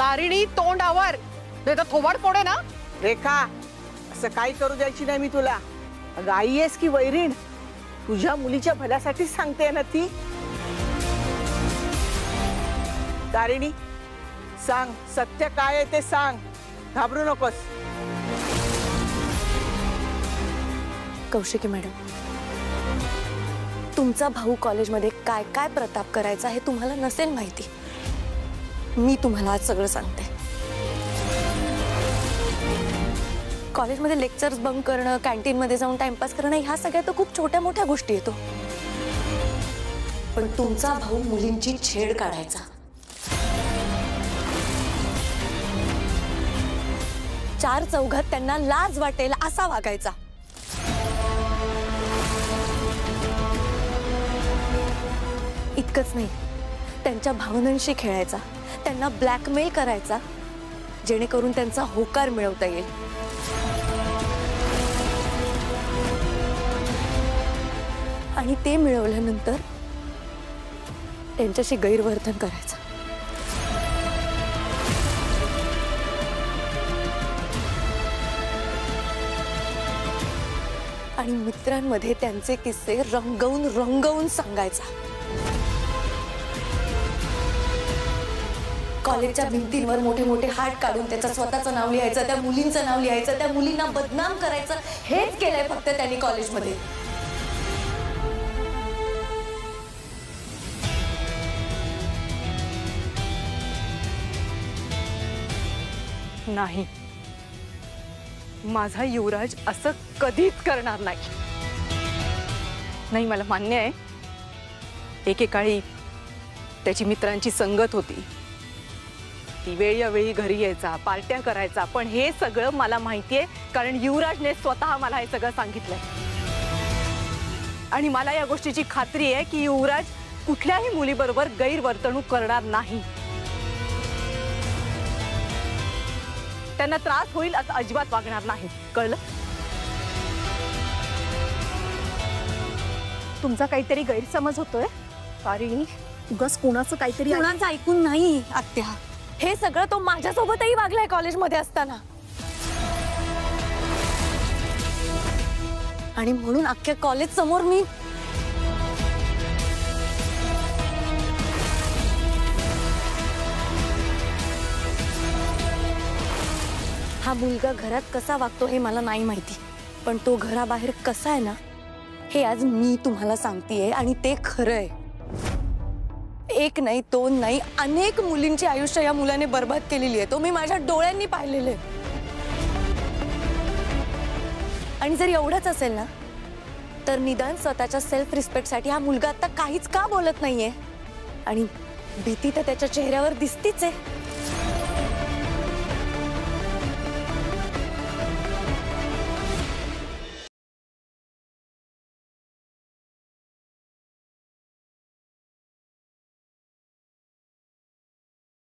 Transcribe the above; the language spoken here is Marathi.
तारिणी तोंडावर नाही तर थोबाड फोडे ना। रेखा असं काही करू द्यायची नाही मी तुला। अगं आई आहेस की वैरीण, तुझ्या मुलीच्या भल्यासाठीच सांगते ना ती। तारिणी सांग, सत्य काय आहे ते सांग, घाबरू नकोस। कौशिकी मॅडम, तुमचा भाऊ कॉलेजमध्ये काय काय प्रताप करायचा हे तुम्हाला नसेल माहिती। मी तुम्हाला आज सगळं सांगते। कॉलेजमध्ये लेक्चर्स बंक करणं, कॅन्टीनमध्ये जाऊन टाइमपास करणं, ह्या सगळ्या तर खूप छोट्या मोठ्या गोष्टी येतो, पण तुमचा भाऊ मुलींची छेड काढायचा, चार चौघात त्यांना लाज वाटेल असा वागायचा, इतकंच नाही त्यांच्या भावनांशी खेळायचा, त्यांना ब्लॅकमेल करायचा, जेणेकरून त्यांचा होकार मिळवता येईल। आणि ते मिळवल्यानंतर त्यांच्याशी गैरवर्तन करायचं। आणि मित्रांमध्ये त्यांचे किस्से रंगवून रंगवून सांगायचा। कॉलेजच्या भिंतींवर मोठे मोठे हात काढून त्याचं स्वतःचं नाव लिहायचं, त्या मुलींचं नाव लिहायचं, त्या मुलींना बदनाम करायचं, हेच केलंय फक्त त्यांनी कॉलेजमध्ये। नाही, माझा युवराज असं कधीच करणार नाही। नाही, मला मान्य आहे एकेकाळी त्याची मित्रांची संगत होती, ती वेळोवेळी घरी यायचा, पार्ट्या करायचा, पण हे सगळं मला माहितीये कारण युवराजने स्वतः मला हे सगळं सांगितलंय। आणि मला या गोष्टीची खात्री आहे की युवराज कुठल्याही मुलीबरोबर गैरवर्तणूक करणार नाही। त्यांना त्रास होईल असं अजिबात वागणार नाही, कळलं? तुमचा काहीतरी गैरसमज होतोय तारिणी, उगाच कोणाचं काहीतरी कोणाचं ऐकून नाही आत्या, हे सगळं तो माझ्यासोबतही वागलाय कॉलेजमध्ये असताना। आणि म्हणून अख्ख्या कॉलेज समोर मी हा मुलगा घरात कसा वागतो हे मला नाही माहिती, पण तो घराबाहेर कसा आहे ना हे आज मी तुम्हाला सांगतेय। आणि ते खरं आहे, एक नाही दोन नाही अनेक मुलींची आयुष्य या मुलाने बर्बाद केलेली आहे, तो मी माझ्या डोळ्यांनी पाहिलेले। आणि जर एवढंच असेल ना तर निदान स्वतःच्या सेल्फ रिस्पेक्टसाठी हा मुलगा आता काहीच का बोलत नाहीये? आणि भीती तर त्याच्या चेहऱ्यावर दिसतीच आहे।